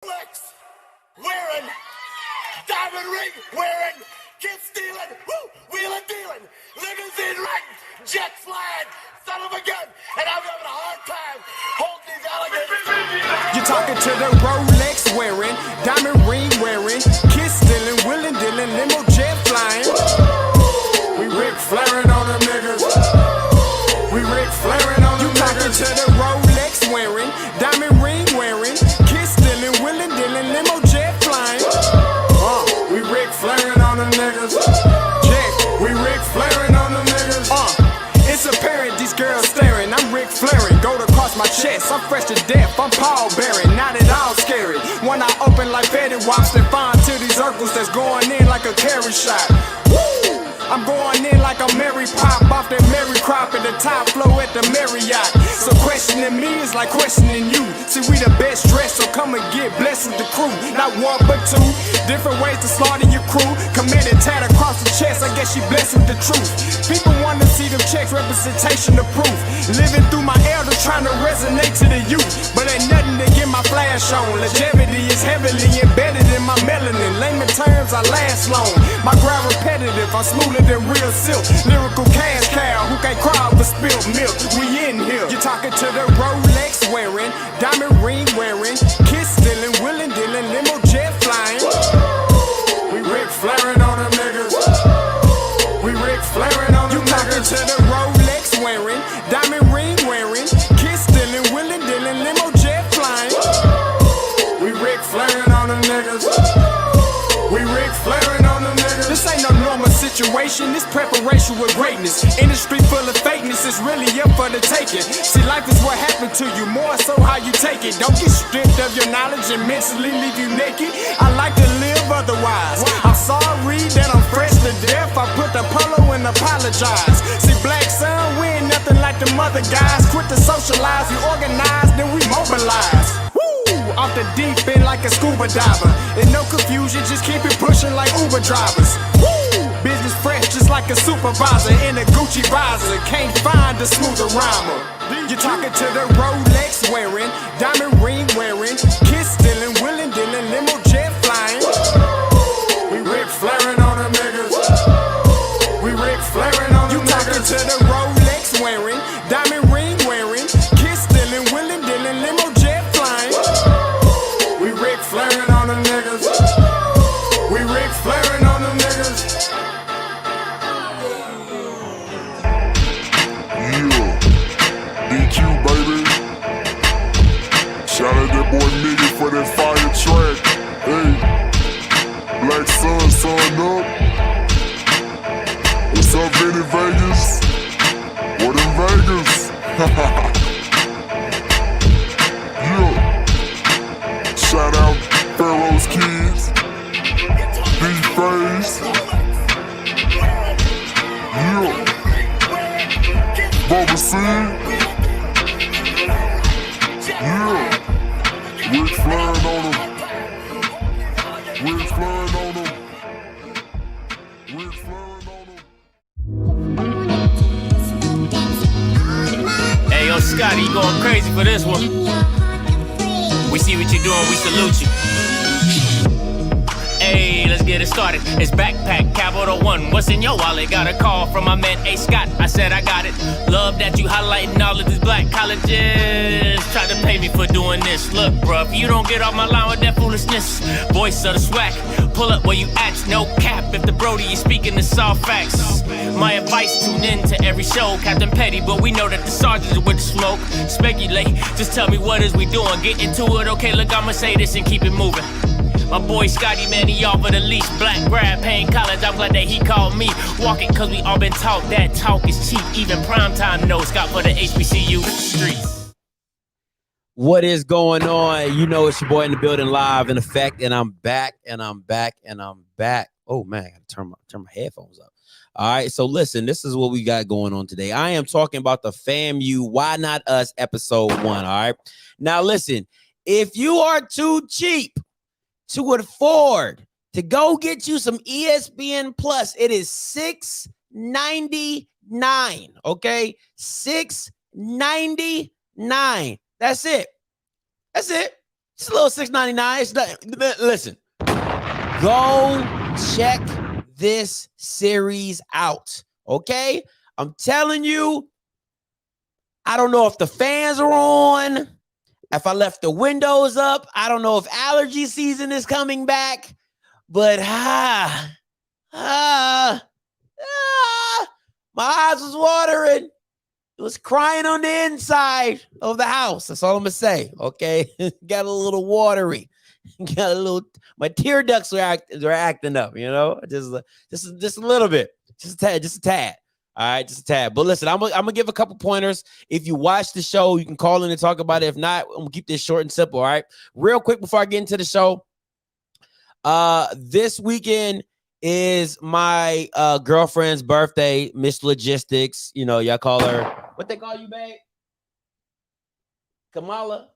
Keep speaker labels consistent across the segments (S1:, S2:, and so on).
S1: Rolex wearing, diamond ring wearing, kiss stealing, wheeling dealing, limousine riding, jet flying, son of a gun, and I'm having a hard time holding these alligators.
S2: You're talking to the Rolex wearing, diamond ring wearing, kiss stealing, wheeling dealing, limo jet flying. We Ric Flairing on them niggas. We Ric Flairing on them niggas. You talking to the Rolex wearing, diamond ring wearing, kiss stealing, wheeling dealing, limo jet flying. We Ric Flairing on them niggas. Jack, we Ric Flairing on them niggas. It's apparent these girls staring. I'm Ric Flairing, gold across my chest. I'm fresh to death, I'm Paul Bearing, not at all scary. When I open like Betty Wops, then find to these circles that's going in like a carry shot. Woo! I'm going in like a Mary Pop off that Mary Crop at the top flow at the Marriott. So questioning me is like questioning you. See, we the best dressed, so come and get blessed with the crew. Not one but two, different ways to slaughter your crew. Committed tat across the chest, I guess she blessed with the truth. People want to see them checks, representation of proof. Living through my elders trying to resonate to the youth. But ain't nothing to get my flash on. Longevity is heavily embedded in my melanin. Layman terms, I last long. My grind repetitive, I'm smoother than real silk. Lyrical cash cow who can't cry over spilled milk. We in here. You're talking to the Rolex wearing, diamond ring wearing, kiss stealing, wheeling dealing, limo jet flying. We Ric Flairing on them niggas. We Ric Flairing on them niggas. You talking to the Rolex wearing, diamond ring wearing, kiss stealing, wheeling dealing, limo jet flying. We Ric Flairing on them niggas. We Ric Flairing on them niggas. This ain't no normal situation, this preparation with greatness. Industry full of fakeness, it's really up for the taking. See, life is what happened to you, more so how you take it. Don't get stripped of your knowledge and mentally leave you naked. I like to live otherwise. I'm sorry that I'm fresh to death. I put the polo and apologize. See, black son, we ain't nothing like the other guys. Quit to socialize, we organize, then we mobilize. Off the deep end like a scuba diver. And no confusion, just keep it pushing like Uber drivers. Woo! Business fresh just like a supervisor in a Gucci visor. Can't find a smoother rhymer. You're talking to the Rolex wearing, diamond ring wearing, kiss stealing, wheeling dealing, limo jet flying. We Ric Flairing on them niggas. We Ric Flairing on them niggas. You talking to the Rolex wearing, diamond ring wearing, kiss stealing, wheeling dealing, limo jet flying. We Ric Flairing on them niggas. We Ric Flairing on them niggas.
S3: Yeah, DQ baby. Shout out that boy Nigga for that fire track. Hey, Black Sun, sun up. What's up, Vinny Vegas? What in Vegas? Yeah. Shout out Pharaoh's Kids, D-Phase, yeah, Bubba C, yeah, Ric Flairing on them, Ric Flairing on them, Ric Flairing on them.
S4: Hey, yo, Scotty, you going crazy for this one. We see what you're doing, we salute you. Hey, let's get it started. It's Backpack Capital One. What's in your wallet? Got a call from my man A. Scott. I said I got it. Love that you highlighting all of these black colleges. Try to pay me for doing this. Look, bruh, if you don't get off my line with that foolishness, voice of the swag, pull up where you at. No cap if the Brody is speaking the soft facts. My advice, tune in to every show. Captain Petty, but we know that the sergeants are with the smoke. Speculate, just tell me what is we doing. Get into it, okay, look, I'ma say this and keep it moving. My boy Scotty, man, he offered the least. Black grad, paying college, I'm glad that he called me. Walking, cause we all been taught that talk is cheap. Even primetime knows Scott for the HBCU streets.
S5: What is going on? You know it's your boy in the building, live in effect, and I'm back, and I'm back, and I'm back. Oh man, I gotta turn my headphones up. All right, so listen, this is what we got going on today. I am talking about the FAMU Why Not Us episode 1. All right, now listen, if you are too cheap to afford to go get you some ESPN Plus, it is $6.99. Okay, $6.99. That's it. That's it. It's a little $6.99. It's not, listen, go check this series out. Okay, I'm telling you. I don't know if the fans are on. If I left the windows up, I don't know if allergy season is coming back. But my eyes was watering. It was crying on the inside of the house. That's all I'm gonna say. Okay, got a little watery. Got a little. My tear ducts were acting up. You know, just a little bit, just a tad. All right, just a tad. But listen, I'm gonna give a couple pointers. If you watch the show, you can call in and talk about it. If not, I'm gonna keep this short and simple. All right, real quick before I get into the show. This weekend is my girlfriend's birthday, Miss Logistics. You know, y'all call her what they call you, babe? Kamala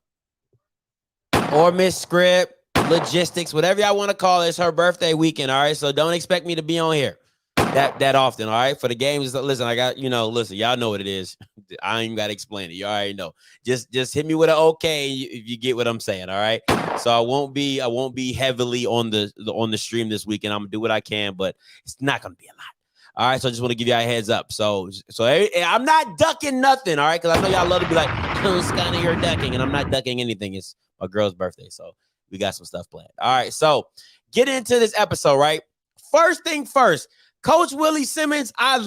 S5: or Miss Script, Logistics, whatever y'all want to call it. It's her birthday weekend. All right, so don't expect me to be on here that often. All right, for the games. Listen, I got listen, y'all know what it is. I ain't even gotta explain it. You already know. Just hit me with an okay if you get what I'm saying. All right. So I won't be heavily on the stream this weekend. I'm gonna do what I can, but it's not gonna be a lot. All right. So I just want to give you a heads up. So I'm not ducking nothing. All right, because I know y'all love to be like, oh, Scotty, you're ducking, and I'm not ducking anything. It's my girl's birthday, so we got some stuff planned. All right. So get into this episode. Right. First thing first. Coach Willie Simmons, I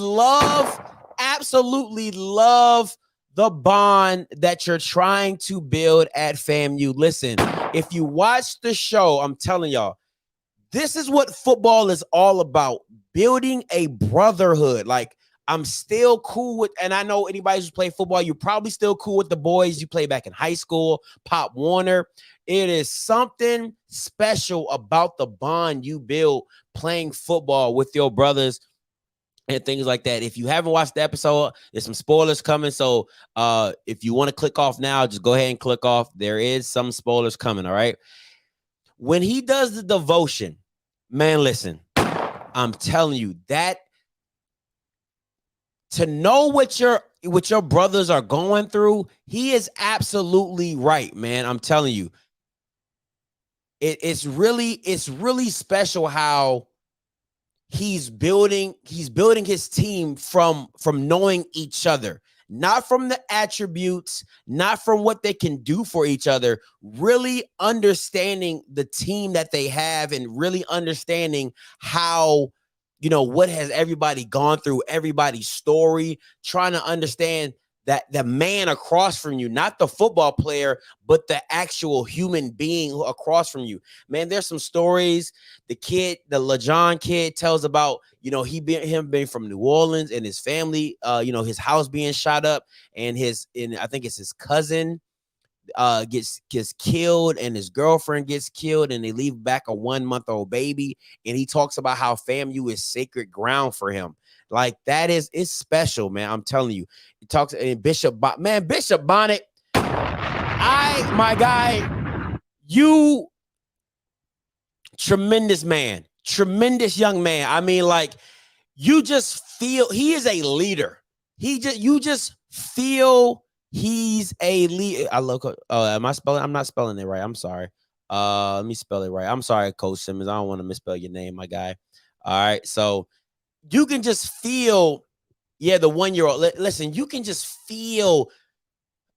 S5: absolutely love the bond that you're trying to build at FAMU. Listen, if you watch the show, I'm telling y'all, this is what football is all about, building a brotherhood. Like, I'm still cool with, and I know anybody who's played football, you're probably still cool with the boys you play back in high school, Pop Warner. It is something special about the bond you build playing football with your brothers and things like that. If you haven't watched the episode, there's some spoilers coming. So if you want to click off now, just go ahead and click off. There is some spoilers coming, all right? When he does the devotion, man, listen, I'm telling you that to know what your brothers are going through, he is absolutely right, man. I'm telling you. It's really special how he's building his team from knowing each other, not from the attributes, not from what they can do for each other, really understanding the team that they have and really understanding how, what has everybody gone through, everybody's story, trying to understand that the man across from you, not the football player, but the actual human being across from you. Man, there's some stories. The LeJohn kid tells about, him being from New Orleans and his family, his house being shot up, and I think it's his cousin gets killed, and his girlfriend gets killed, and they leave back a 1-month-old baby. And he talks about how FAMU is sacred ground for him. Like, it's special, man. I'm telling you. He talks and Bishop Bonnet. My guy, you tremendous man, tremendous young man. I mean, like, you just feel he is a leader. You just feel he's a leader. Am I spelling? I'm not spelling it right. I'm sorry. Let me spell it right. I'm sorry, Coach Simmons. I don't want to misspell your name, my guy. All right, so you can just feel, the 1-year-old. Listen, you can just feel.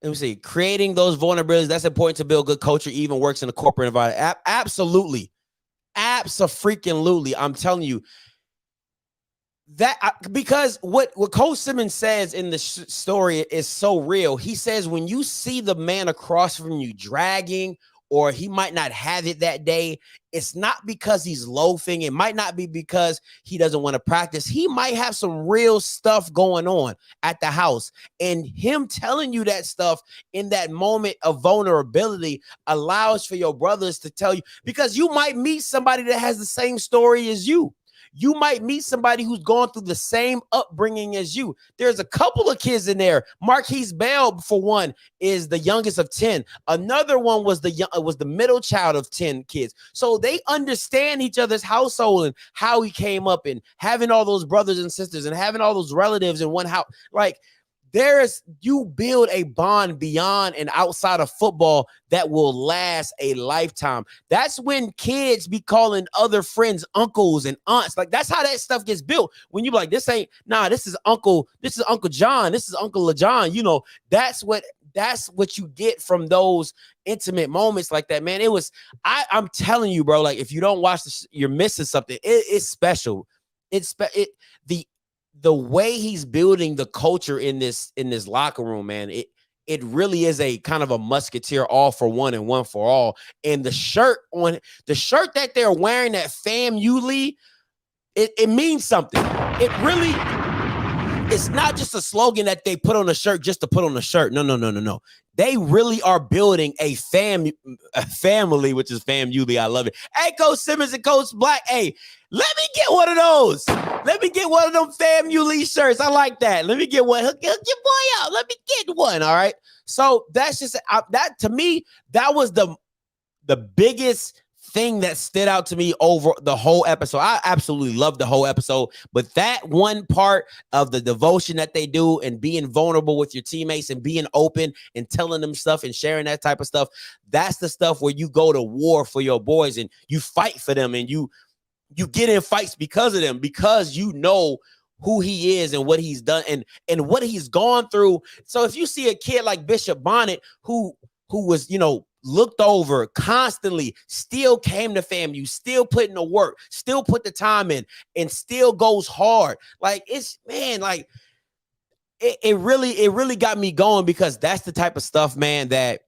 S5: Let me see. Creating those vulnerabilities, that's important to build good culture, even works in a corporate environment. Absolutely. Abso-freaking-lutely. I'm telling you. Because what Coach Simmons says in the story is so real. He says when you see the man across from you dragging, or he might not have it that day, it's not because he's loafing. It might not be because he doesn't want to practice. He might have some real stuff going on at the house. And him telling you that stuff in that moment of vulnerability allows for your brothers to tell you, because you might meet somebody that has the same story as you. You might meet somebody who's gone through the same upbringing as you. There's a couple of kids in there. Marquise Bell, for one, is the youngest of 10. Another one was the middle child of 10 kids. So they understand each other's household and how he came up, and having all those brothers and sisters and having all those relatives in one house. Like, you build a bond beyond and outside of football that will last a lifetime. That's when kids be calling other friends uncles and aunts. Like, that's how that stuff gets built. When you be like, this is Uncle John, this is Uncle LaJohn, you know, that's what you get from those intimate moments like that, man. I'm telling you, bro, like, if you don't watch this, you're missing something. It's special. The way he's building the culture in this locker room, man, it really is a kind of a musketeer, all for one and one for all. And the shirt that they're wearing, that FAMU, it means something. It really, it's not just a slogan that they put on a shirt just to put on a shirt. No. They really are building a family, which is FAMU. I love it. Hey, Coach Simmons and Coach Black. Hey, let me get one of those. Let me get one of them FAMU shirts. I like that. Let me get one. Hook your boy out. Let me get one. All right. So that's just that to me. That was the biggest thing that stood out to me over the whole episode. I absolutely loved the whole episode, but that one part of the devotion that they do and being vulnerable with your teammates and being open and telling them stuff and sharing that type of stuff, that's the stuff where you go to war for your boys and you fight for them and you get in fights because of them, because you know who he is and what he's done and what he's gone through. So if you see a kid like Bishop Bonnet who was, you know, looked over constantly, still came to FAMU, still put in the work, still put the time in, and still goes hard. Like, it's, man, like it really got me going, because that's the type of stuff, man, that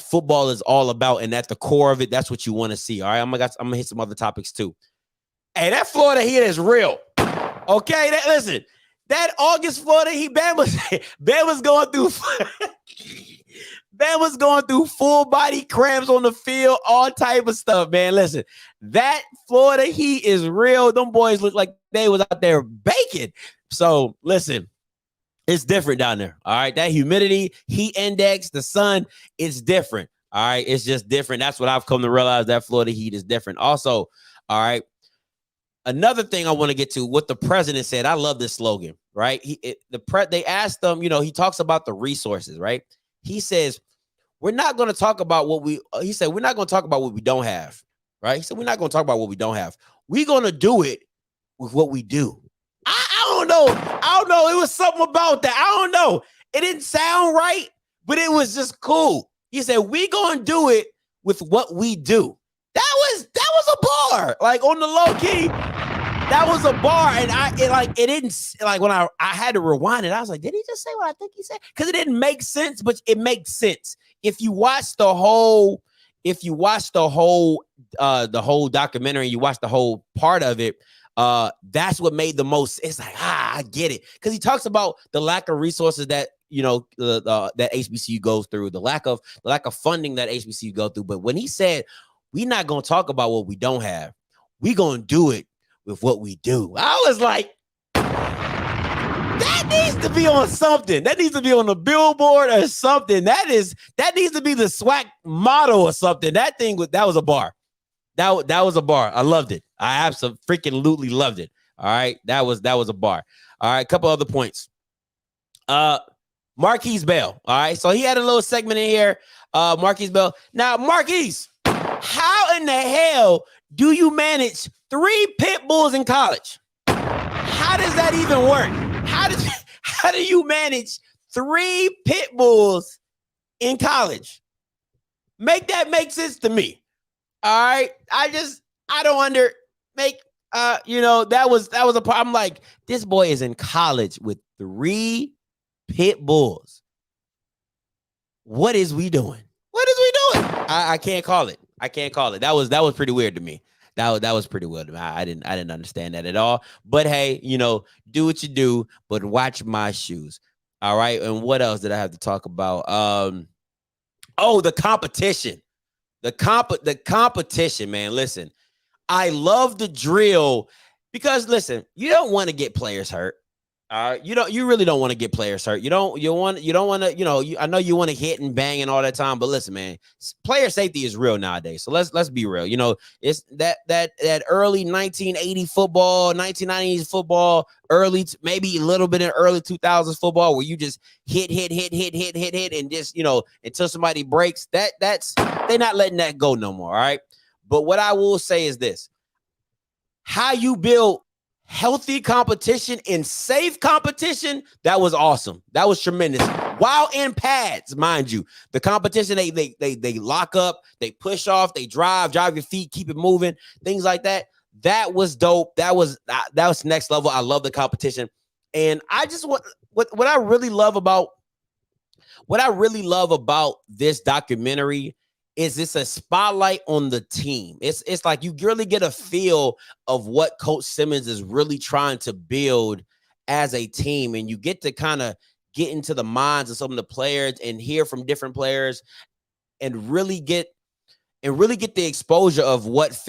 S5: football is all about. And at the core of it, that's what you want to see. All right. I'm gonna hit some other topics too. Hey, that Florida Heat is real. Okay. Listen, that August Florida Heat, Bam was going through Bam was going through full body cramps on the field, all type of stuff, man. Listen, that Florida Heat is real. Them boys look like they was out there baking. So listen, it's different down there. All right. That humidity, heat index, the sun, it's different. All right. It's just different. That's what I've come to realize, that Florida Heat is different. Also, all right, another thing I want to get to, what the president said. I love this slogan, right? They asked him, you know, he talks about the resources, right? He says, we're not going to talk about what we're not going to talk about what we don't have, right? He said, we're not going to talk about what we don't have. We're going to do it with what we do. I don't know. It was something about that. I don't know. It didn't sound right, but it was just cool. He said, we're going to do it with what we do. That was a bar. Like, on the low key, that was a bar. And it didn't, like, when I had to rewind it, I was like, did he just say what I think he said? Because it didn't make sense, but it makes sense. If you watch the whole documentary, and you watch the whole part of it, that's what made the most. It's like, I get it. Because he talks about the lack of resources that, you know, that HBCU goes through, the lack of funding that HBCU go through. But when he said, we're not going to talk about what we don't have, we're going to do it with what we do, I was like, that needs to be on something. That needs to be on the billboard or something. That needs to be the SWAC motto or something. That was a bar. That was a bar. I loved it. I absolutely loved it. All right. That was a bar. All right. A couple other points. Marquise Bell. All right. So he had a little segment in here. Marquise Bell. Now, Marquise, how in the hell do you manage 3 pit bulls in college? How does that even work? How do you manage 3 pit bulls in college? Make that make sense to me. All right. I don't that was a part. I'm like, this boy is in college with 3 pit bulls. What is we doing? I can't call it. That was pretty weird to me. That was pretty weird to me. I didn't understand that at all. But hey, you know, do what you do, but watch my shoes. All right. And what else did I have to talk about? The competition. The competition, man. Listen, I love the drill because, listen, you don't want to get players hurt. You really don't want to get players hurt. You don't want to, I know you want to hit and bang and all that time, but listen, man, player safety is real nowadays. So let's be real. It's that early 1980 football, 1990s football, maybe a little bit in early 2000s football where you just hit, and just, until somebody breaks. They're not letting that go no more. All right. But what I will say is this: how you build healthy competition and safe competition, that was awesome. That was tremendous. While in pads, mind you, the competition, they lock up, they push off, they drive your feet, keep it moving, things like that. That was dope. That was next level. I love the competition. And I just want what I really love about this documentary is it's a spotlight on the team. It's like you really get a feel of what Coach Simmons is really trying to build as a team. And you get to kind of get into the minds of some of the players and hear from different players and really get the exposure of what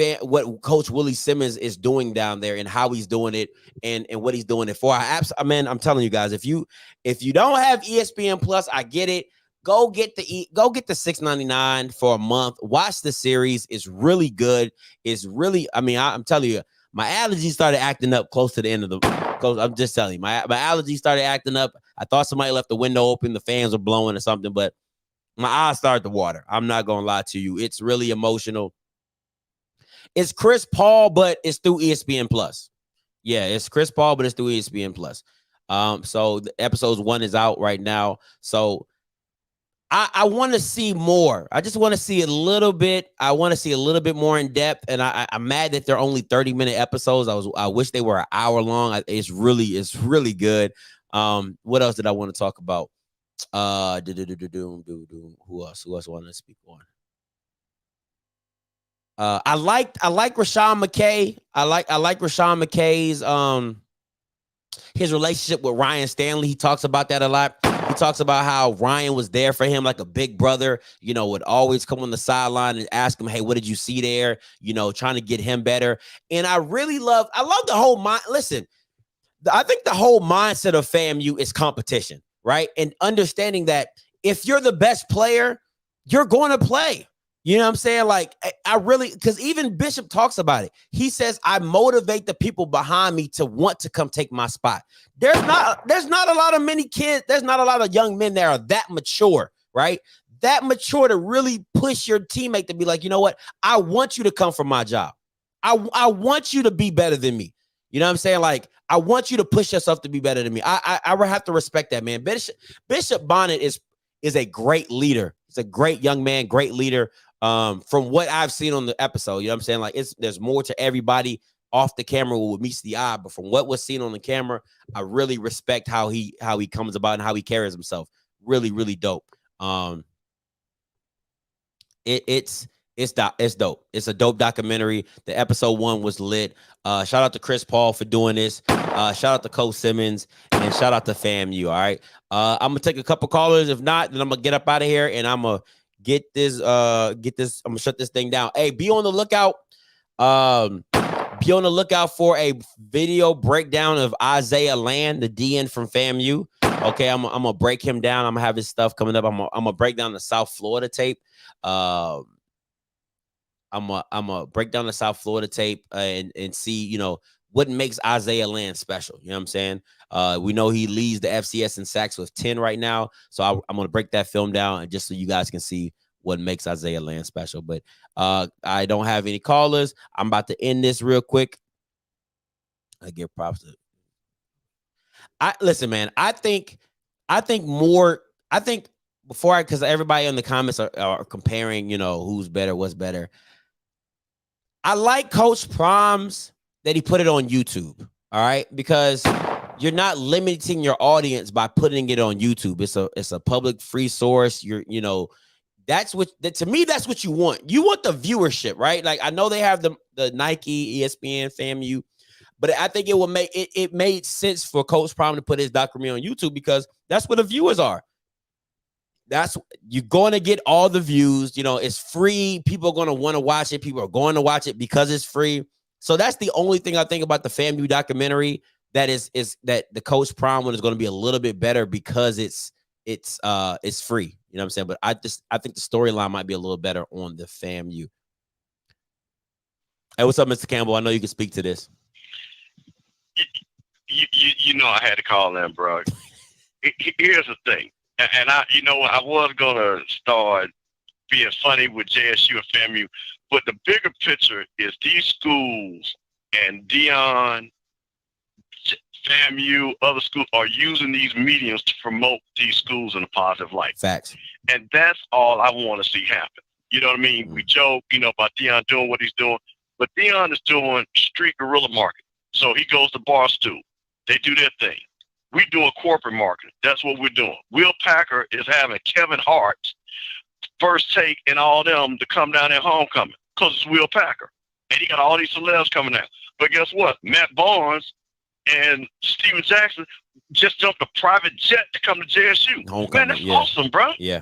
S5: Coach Willie Simmons is doing down there and how he's doing it and what he's doing it for. I'm telling you guys, if you don't have ESPN Plus, I get it. Go get the $6.99 for a month. Watch the series. It's really good. It's really, I'm telling you, my allergies started acting up close to the end of the close. I'm just telling you, my allergies started acting up. I thought somebody left the window open, the fans were blowing or something, but my eyes started to water. I'm not gonna lie to you. It's really emotional. It's Chris Paul, but it's through ESPN Plus. Yeah, it's Chris Paul, but it's through ESPN Plus. So the episodes 1 is out right now. So I want to see more. I just want to see a little bit. I want to see a little bit more in depth. And I'm mad that they're only 30-minute episodes. I wish they were an hour long. It's really good. What else did I want to talk about? Who else wanted to speak on? I like Rashawn McKay. I like Rashawn McKay's his relationship with Ryan Stanley. He talks about that a lot. He talks about how Ryan was there for him like a big brother, would always come on the sideline and ask him, hey, what did you see there? Trying to get him better. And I love the whole mind. Listen, I think the whole mindset of FAMU is competition, right? And understanding that if you're the best player, you're going to play. You know what I'm saying? Like, because even Bishop talks about it. He says, I motivate the people behind me to want to come take my spot. There's not a lot of many kids. There's not a lot of young men that are that mature, right? That mature to really push your teammate to be like, you know what? I want you to come for my job. I want you to be better than me. You know what I'm saying? Like, I want you to push yourself to be better than me. I have to respect that, man. Bishop Bonnet is a great leader. He's a great young man, great leader. From what I've seen on the episode, you know what I'm saying? Like, there's more to everybody off the camera what meets the eye, but from what was seen on the camera, I really respect how he comes about and how he carries himself. Really, really dope. It's dope. It's a dope documentary. The episode 1 was lit. Shout out to Chris Paul for doing this. Shout out to Coach Simmons and shout out to FAMU. All right. I'm gonna take a couple callers. If not, then I'm gonna get up out of here and I'm gonna get this. I'm gonna shut this thing down. Hey, be on the lookout. Be on the lookout for a video breakdown of Isaiah Land, the DN from FAMU. Okay, I'm gonna break him down. I'm gonna have his stuff coming up. I'm gonna break down the South Florida tape. I'm gonna break down the South Florida tape and see, what makes Isaiah Land special. You know what I'm saying? We know he leads the FCS in sacks with 10 right now. So I'm gonna break that film down and just so you guys can see what makes Isaiah Land special. But I don't have any callers. I'm about to end this real quick. I give props to. Listen, man. I think because everybody in the comments are comparing, who's better, what's better. I like Coach Prom's that he put it on YouTube. All right, because you're not limiting your audience by putting it on YouTube. It's a public free source. That's what to me, that's what you want. You want the viewership, right? Like, I know they have the Nike, ESPN, FAMU, but I think it made sense for Coach Prom to put his documentary on YouTube because that's where the viewers are. You're going to get all the views. It's free. People are going to want to watch it. People are going to watch it because it's free. So that's the only thing I think about the FAMU documentary. that is that the Coach Prime one is going to be a little bit better because it's free. You know what I'm saying? But I think the storyline might be a little better on the FAMU. Hey, what's up, Mr. Campbell? I know you can speak to this.
S6: You know I had to call in, bro. Here's the thing, and I was gonna start being funny with JSU and FAMU, but the bigger picture is these schools and Dion, FAMU, other schools are using these mediums to promote these schools in a positive light.
S5: Facts.
S6: And that's all I want to see happen. You know what I mean? We joke, about Dion doing what he's doing, but Dion is doing street guerrilla marketing. So he goes to Barstool. They do their thing. We doing corporate marketing. That's what we're doing. Will Packer is having Kevin Hart, First Take, and all them to come down at homecoming because it's Will Packer. And he got all these celebs coming out. But guess what? Matt Barnes and Steven Jackson just jumped a private jet to come to JSU.
S5: Homecoming,
S6: man, that's awesome, bro.
S5: Yeah.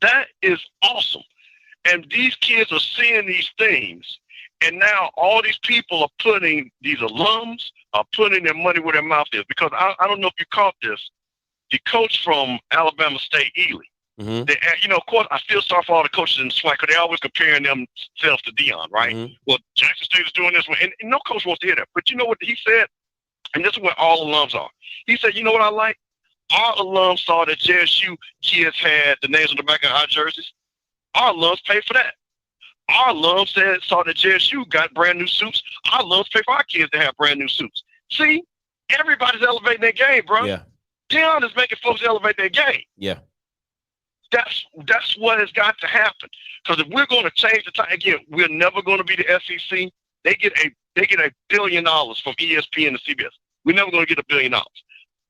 S6: That is awesome. And these kids are seeing these things. And now all these people are putting, these alums are putting their money where their mouth is. Because I don't know if you caught this. The coach from Alabama State, Ely.
S5: Mm-hmm.
S6: They, of course, I feel sorry for all the coaches in the SWAC because they're always comparing themselves to Dion, right?
S5: Mm-hmm. Well,
S6: Jackson State is doing this one. And no coach wants to hear that. But you know what he said? And this is what all alums are. He said, you know what I like? Our alums saw that JSU kids had the names on the back of our jerseys. Our alums paid for that. Our alums saw that JSU got brand new suits. Our alums pay for our kids to have brand new suits. See, everybody's elevating their game, bro.
S5: Yeah.
S6: Dion is making folks elevate their game.
S5: Yeah.
S6: That's what has got to happen. Because if we're going to change the time again, we're never going to be the SEC. They get $1 billion from ESPN and CBS. We're never going to get $1 billion.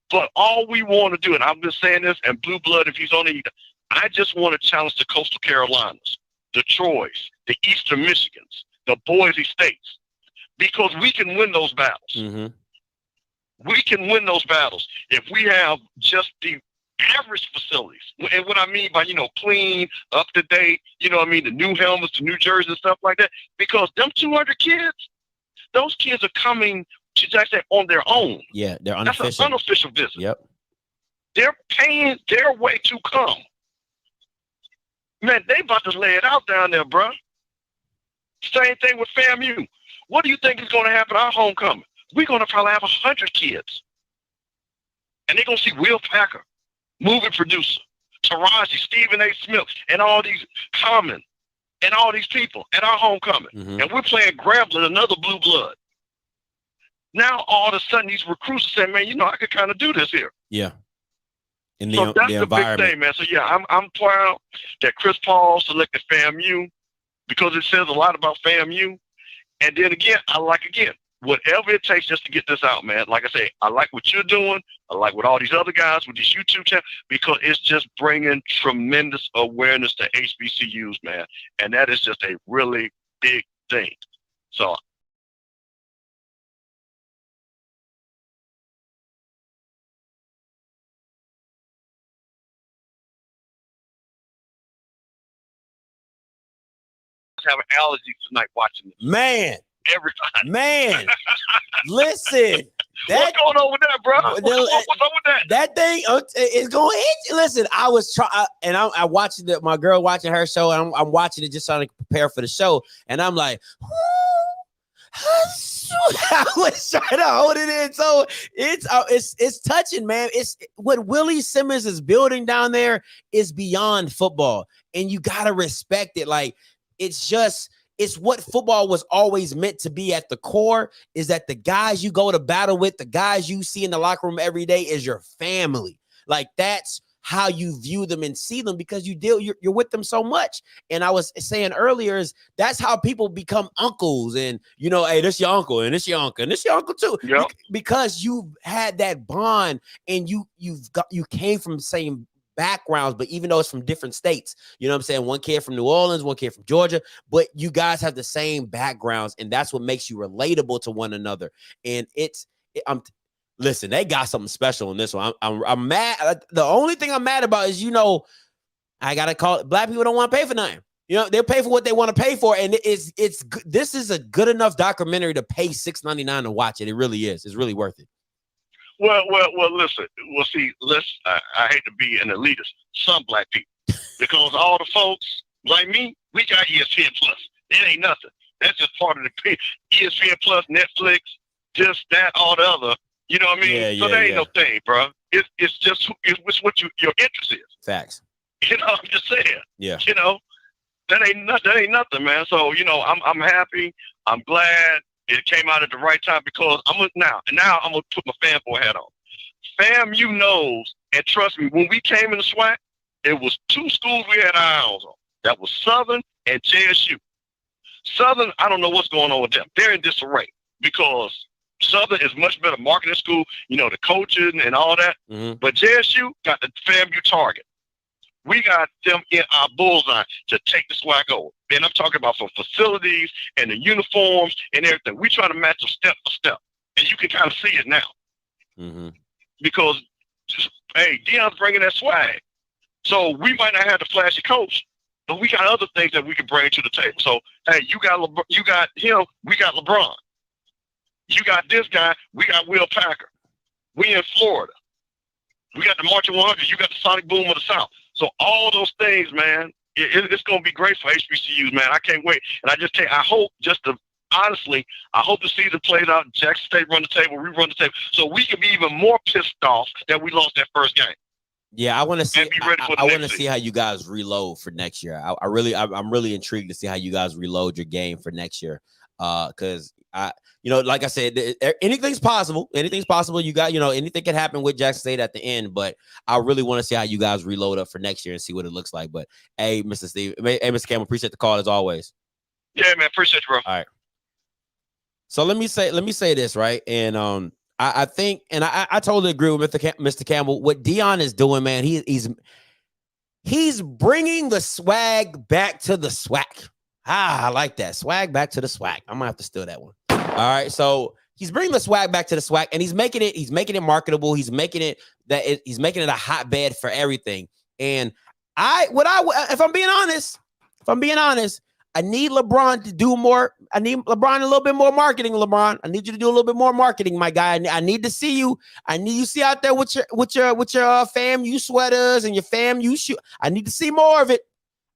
S6: But all we want to do, and I've been saying this, and Blue Blood, if he's on it, I just want to challenge the Coastal Carolinas, the Troys, the Eastern Michigans, the Boise States, because we can win those battles.
S5: Mm-hmm.
S6: We can win those battles if we have just the average facilities. And what I mean by, clean, up to date, the new helmets, the new jerseys and stuff like that, because them 200 kids, those kids are coming to Jackson on their own.
S5: Yeah, they're unofficial.
S6: That's an unofficial visit.
S5: Yep.
S6: They're paying their way to come. Man, they about to lay it out down there, bro. Same thing with FAMU. What do you think is going to happen at our homecoming? We're going to probably have 100 kids. And they're going to see Will Packer, movie producer, Taraji, Stephen A. Smith, and all these Common, and all these people at our homecoming.
S5: Mm-hmm.
S6: And we're playing Grambling, another blue blood. Now, all of a sudden, these recruits are saying, man, I could kind of do this here.
S5: Yeah. In
S6: So that's the big thing, man. So, yeah, I'm proud that Chris Paul selected FAMU because it says a lot about FAMU. And then, again, whatever it takes just to get this out, man. Like I say, I like what you're doing. I like what all these other guys with these YouTube channels, because it's just bringing tremendous awareness to HBCUs, man. And that is just a really big thing. So having allergies tonight watching this.
S5: Man.
S6: Every time.
S5: Man. Listen.
S6: What's going on with that, bro? What's up with that?
S5: That thing is going to hit you. Listen, I was trying, and I watching my girl watching her show, and I'm watching it just trying to prepare for the show, and I'm like, I was trying to hold it in. So it's touching, man. It's what Willie Simmons is building down there is beyond football, and you gotta respect it. Like it's what football was always meant to be at the core, is that the guys you go to battle with, the guys you see in the locker room every day is your family. Like that's how you view them and see them, because you're with them so much. And I was saying earlier is that's how people become uncles, and hey, this your uncle, and this your uncle, and this your uncle too.
S6: Yep.
S5: Because you had that bond, and you came from the same backgrounds, but even though it's from different states, you know what I'm saying? One kid from New Orleans, one kid from Georgia, but you guys have the same backgrounds, and that's what makes you relatable to one another. And listen, they got something special in this one. I'm mad. The only thing I'm mad about is, I gotta call it, black people don't want to pay for nothing. You know, they'll pay for what they want to pay for, and this is a good enough documentary to pay $6.99 to watch it. It really is. It's really worth it.
S6: Well, listen. Well, see, I hate to be an elitist. Some black people, because all the folks like me, we got ESPN Plus. It ain't nothing. That's just part of the ESPN Plus, Netflix, just that, all the other. You know what I mean? So that ain't no thing, bro. It's just it's what your interest is.
S5: Facts.
S6: You know, I'm just saying.
S5: Yeah.
S6: You know, that ain't nothing, man. So you know, I'm happy. I'm glad it came out at the right time because now I'm gonna put my fanboy hat on. FAMU knows, and trust me, when we came in the SWAC, it was two schools we had our eyes on. That was Southern and JSU. Southern, I don't know what's going on with them. They're in disarray because Southern is much better marketing school, you know, the coaching and all that.
S5: Mm-hmm.
S6: But JSU got the FAMU target. We got them in our bullseye to take the SWAC over. And I'm talking about for facilities and the uniforms and everything. We try to match them step for step. And you can kind of see it now.
S5: Mm-hmm.
S6: Because, hey, Deion's bringing that swag. So we might not have the flashy coach, but we got other things that we can bring to the table. So, hey, you got him, we got LeBron. You got this guy, we got Will Packer. We in Florida. We got the Marching 100, you got the Sonic Boom of the South. So all those things, man, it's going to be great for HBCUs, man. I can't wait. And I hope honestly, I hope the season plays out. Jackson State run the table, we run the table. So we can be even more pissed off that we lost that first game.
S5: Yeah, I want to see. I want to see
S6: season.
S5: how you guys reload for next year. I'm really intrigued to see how you guys reload your game for next year. Because like I said, anything's possible. Anything's possible. You got, anything can happen with Jackson State at the end. But I really want to see how you guys reload up for next year and see what it looks like. But hey, Mr. Steve, hey, Mr. Campbell, appreciate the call as always.
S6: Yeah, man, appreciate you, bro.
S5: All right. So let me say this, right? And I think, and I totally agree with Mr. Campbell. What Deion is doing, man, he's bringing the swag back to the SWAC. I like that. Swag back to the SWAC. I'm gonna have to steal that one. All right. So he's bringing the swag back to the SWAC, and he's making it marketable. He's making it a hotbed for everything. And if I'm being honest, I need LeBron to do more. I need LeBron a little bit more marketing. LeBron, I need you to do a little bit more marketing, my guy. I need to see you. I need you to see out there with your FAMU sweaters and your FAMU shoe. I need to see more of it.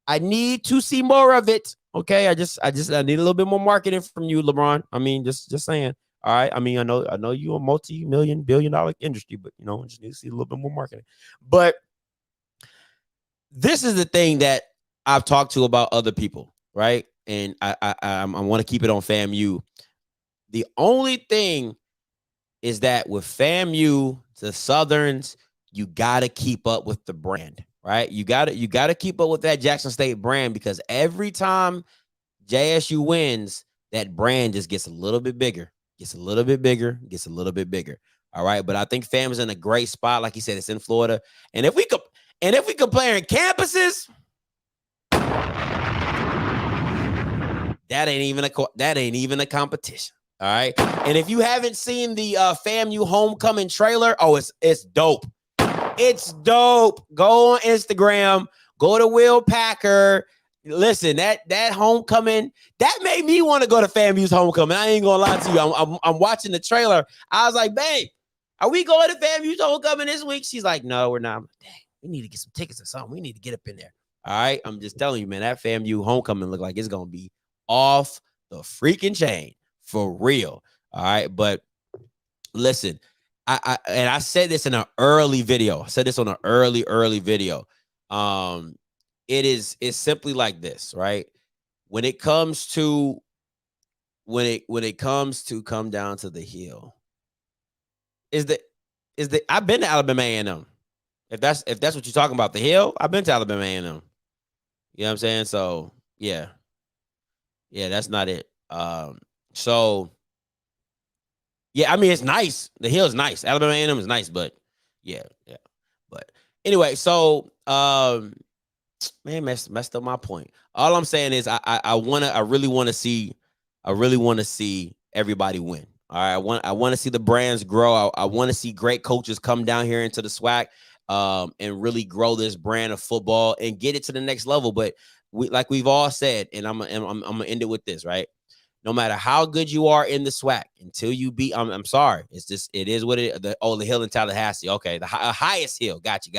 S5: I need to see more of it. Okay, I need a little bit more marketing from you, LeBron. I mean, just saying. All right. I mean, I know you're a multi-million, billion-dollar industry, but I just need to see a little bit more marketing. But this is the thing that I've talked to about other people, right? And I want to keep it on FAMU. The only thing is that with FAMU, the Southerns, you got to keep up with the brand. Right, you got to keep up with that Jackson State brand, because every time JSU wins, that brand just gets a little bit bigger, gets a little bit bigger. All right, but I think FAMU's in a great spot, like he said, it's in Florida, and if we comparing campuses, that ain't even a competition. All right, and if you haven't seen the FAMU homecoming trailer, it's dope. It's dope. Go on Instagram. Go to Will Packer. Listen, that homecoming, that made me want to go to FAMU's homecoming. I ain't gonna lie to you. I'm watching the trailer. I was like, babe, are we going to FAMU's homecoming this week? She's like, no, we're not. Dang, we need to get some tickets or something. We need to get up in there. All right. I'm just telling you, man, that FAMU homecoming look like it's gonna be off the freaking chain for real. All right. But listen. I said this in an early video. I said this on an early video. It's simply like this, right? When it comes to come down to the hill, I've been to Alabama A&M. If that's what you're talking about, the hill, I've been to Alabama A&M. You know what I'm saying? So yeah, that's not it. So. Yeah, I mean, it's nice. The hill's nice. Alabama A&M is nice, but yeah. But anyway, so man, messed up my point. All I'm saying is I really want to see everybody win. All right, I want to see the brands grow. I want to see great coaches come down here into the SWAC and really grow this brand of football and get it to the next level. But we've all said, and I'm gonna end it with this, right? No matter how good you are in the SWAC, until you beat, I'm sorry, it is what it. The hill in Tallahassee, okay, the highest hill. Got you.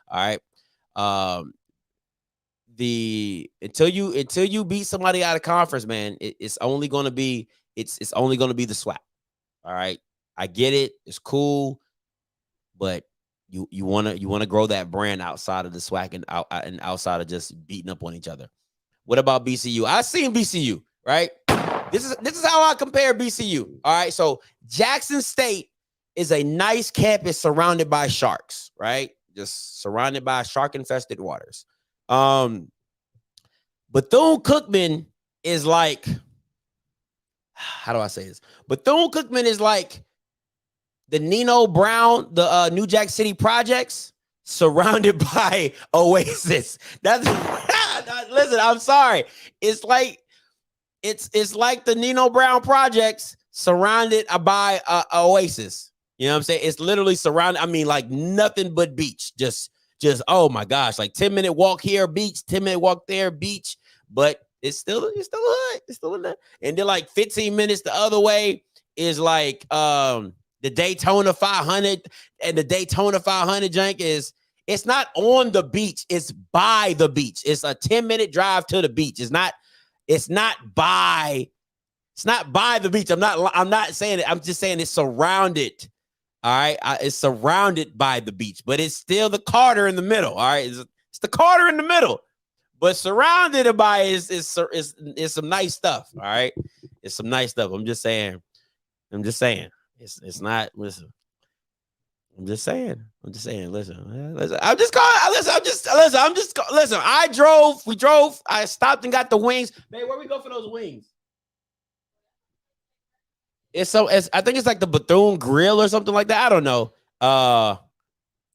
S5: All right. Until you beat somebody out of conference, man, it's only gonna be the SWAC. All right, I get it, it's cool, but you wanna grow that brand outside of the SWAC and outside of just beating up on each other. What about BCU? I seen BCU, right? This is how I compare BCU. All right, so Jackson State is a nice campus surrounded by sharks, right? Just surrounded by shark-infested waters. Bethune-Cookman is like, how do I say this? Bethune-Cookman is like the Nino Brown, the New Jack City projects surrounded by Oasis. That's listen, I'm sorry. It's like the Nino Brown projects surrounded by Oasis. You know what I'm saying? It's literally surrounded. I mean, like nothing but beach. Just oh my gosh, like 10-minute walk here, beach, 10-minute walk there, beach. But it's still a hood. It's still in there. And then like 15 minutes the other way is like the Daytona 500, and the Daytona 500 jank it's not on the beach, it's by the beach. It's a 10-minute drive to the beach. It's not by the beach. I'm not saying it. I'm just saying it's surrounded. All right. It's surrounded by the beach, but it's still the Carter in the middle. All right. It's the Carter in the middle, but surrounded by is some nice stuff. All right. It's some nice stuff. I'm just saying. It's not, listen. I'm just saying. Listen. We drove. I stopped and got the wings. Man, where we go for those wings? I think it's like the Bethune Grill or something like that. I don't know.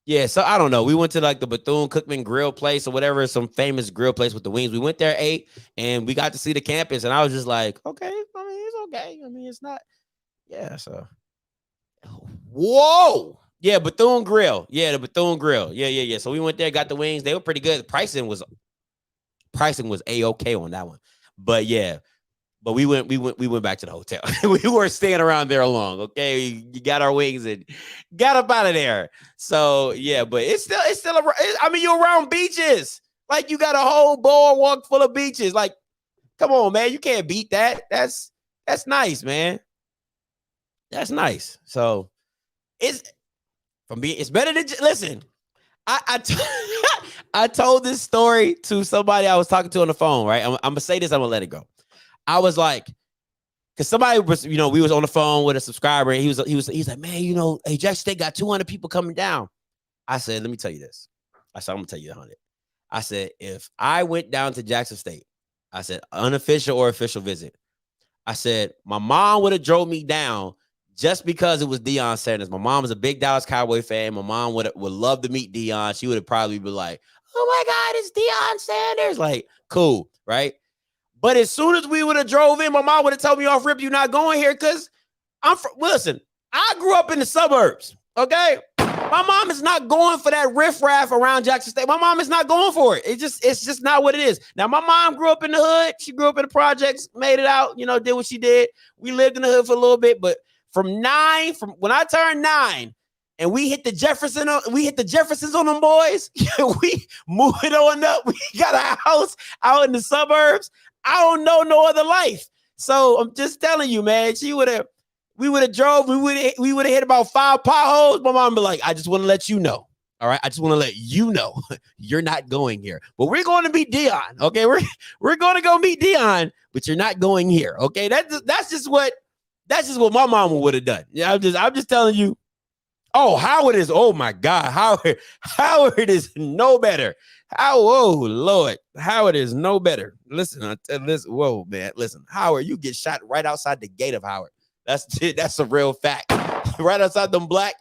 S5: Yeah, so I don't know. We went to like the Bethune-Cookman Grill place or whatever, some famous grill place with the wings. We went there, ate, and we got to see the campus. And I was just like, okay, I mean, it's okay. I mean, it's not. Yeah, so. Whoa. Yeah, Bethune Grill. Yeah, the Bethune Grill. Yeah. So we went there, got the wings. They were pretty good. The pricing was A-okay on that one. But yeah. But we went back to the hotel. We weren't staying around there long. Okay, you got our wings and got up out of there. So yeah, but it's still I mean, you're around beaches. Like you got a whole boardwalk full of beaches. Like, come on, man, you can't beat that. That's nice, man. That's nice. So it's better than listen. I told this story to somebody I was talking to on the phone. Right, I'm gonna say this. I'm gonna let it go. I was like, because somebody was, we was on the phone with a subscriber, and he's like, man, hey, Jackson State got 200 people coming down. I said, let me tell you this. I said, I'm gonna tell you 100. I said, if I went down to Jackson State, I said, unofficial or official visit, I said, my mom would have drove me down just because it was Deion Sanders. My mom was a big Dallas Cowboy fan. My mom would love to meet Deion. She would have probably been like, oh my God, it's Deion Sanders. Like, cool, right? But as soon as we would have drove in, my mom would have told me off rip, you're not going here because listen, I grew up in the suburbs, okay? My mom is not going for that riffraff around Jackson State. My mom is not going for it. It's just not what it is. Now, my mom grew up in the hood. She grew up in the projects, made it out, did what she did. We lived in the hood for a little bit, but from when I turned 9 and we hit the Jeffersons on them boys, we moved on up. We got a house out in the suburbs. I don't know no other life. So I'm just telling you, man, we would have drove, we would have hit about 5 potholes. My mom be like, I just want to let you know. All right. I just want to let you know you're not going here. But we're going to meet Deion. Okay. We're going to go meet Deion, but you're not going here. Okay. That's just what my mama would have done. Yeah, I'm just telling you. Oh, Howard is, oh my God. Howard is no better. Oh, Lord. Howard is no better. Listen, whoa, man. Listen, Howard, you get shot right outside the gate of Howard. That's a real fact. right outside them black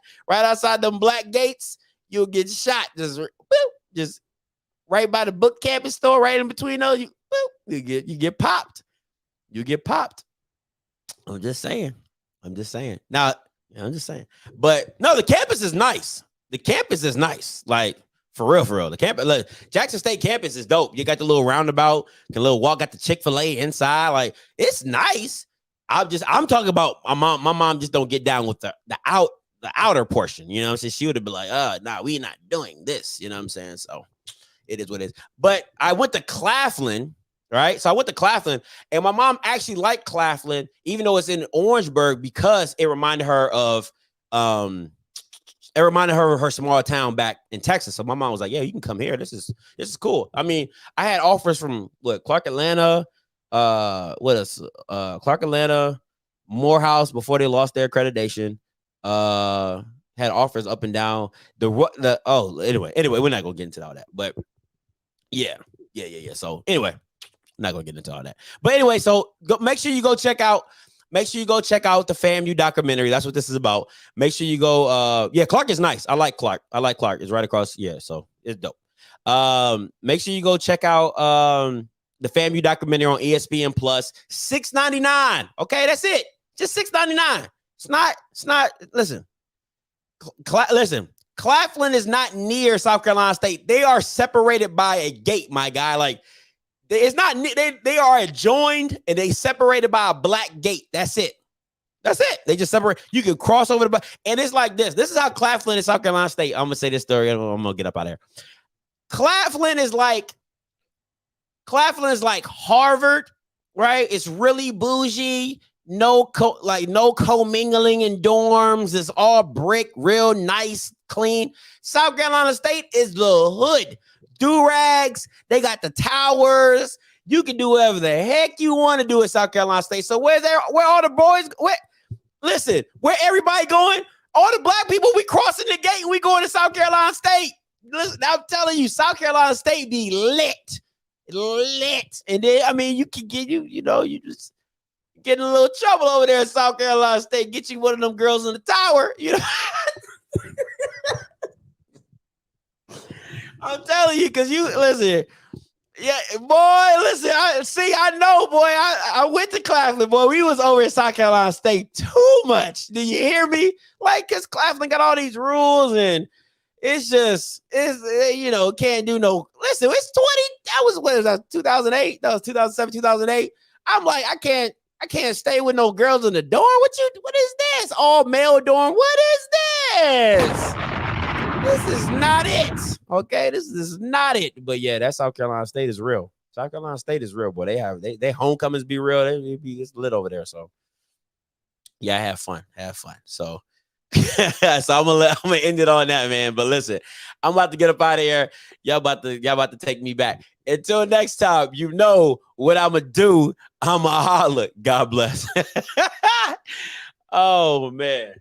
S5: gates, you'll get shot. Just right by the book campus store, right in between those, you get popped. You get popped. I'm just saying. Now, I'm just saying. But no, the campus is nice. Like, For real, for real. The campus, look, Jackson State campus is dope. You got the little roundabout, the little walk, got the Chick-fil-A inside. Like, it's nice. I'm talking about my mom. My mom just don't get down with the outer portion. You know what I'm saying? She would have been like, nah, we not doing this. You know what I'm saying? So it is what it is. But I went to Claflin, right? So I went to Claflin, and my mom actually liked Claflin, even though it's in Orangeburg, because it reminded her of her small town back in Texas. So my mom was like, yeah, you can come here. This is cool. I mean, I had offers from Clark Atlanta, Clark Atlanta, Morehouse before they lost their accreditation. Had offers up and down. Anyway, we're not gonna get into all that. But yeah. So anyway, I'm not gonna get into all that. But anyway, so make sure you go check out the FAMU documentary. That's what this is about. Make sure you go. Clark is nice. I like Clark. It's right across. Yeah, so it's dope. Make sure you go check out the FAMU documentary on ESPN Plus. $6.99. Okay, that's it. Just $6.99. It's not. Listen. Listen. Claflin is not near South Carolina State. They are separated by a gate, my guy. Like, it's not. They are adjoined and they separated by a black gate. That's it. They just separate. You can cross over and it's like this. This is how Claflin is South Carolina State. I'm gonna say this story. I'm gonna get up out of here. Claflin is like Harvard, right? It's really bougie. No co-mingling in dorms. It's all brick, real nice, clean. South Carolina State is the hood. Do-rags. They got the towers. You can do whatever the heck you want to do at South Carolina State. So where all the boys? Where everybody going? All the black people, we crossing the gate and we going to South Carolina State. Listen, I'm telling you, South Carolina State be lit. And then, I mean, you can get you just get in a little trouble over there in South Carolina State. Get you one of them girls in the tower, I'm telling you, because listen. Yeah, boy, listen. I know, boy. I went to Claflin, boy. We was over in South Carolina State too much. Do you hear me? Like, because Claflin got all these rules, and it's can't do no. Listen, it's 20. That was what is that? 2008. That was 2007, 2008. I'm like, I can't stay with no girls in the dorm. What is this? All male dorm. What is this? This is not it. Okay, this is not it. But yeah, that South Carolina State is real. South Carolina State is real, boy. They homecomings be real. It's lit over there. So yeah, have fun. So so I'm gonna end it on that, man. But listen, I'm about to get up out of here. Y'all about to take me back. Until next time, you know what I'm gonna do. I'm a holler. God bless. Oh man.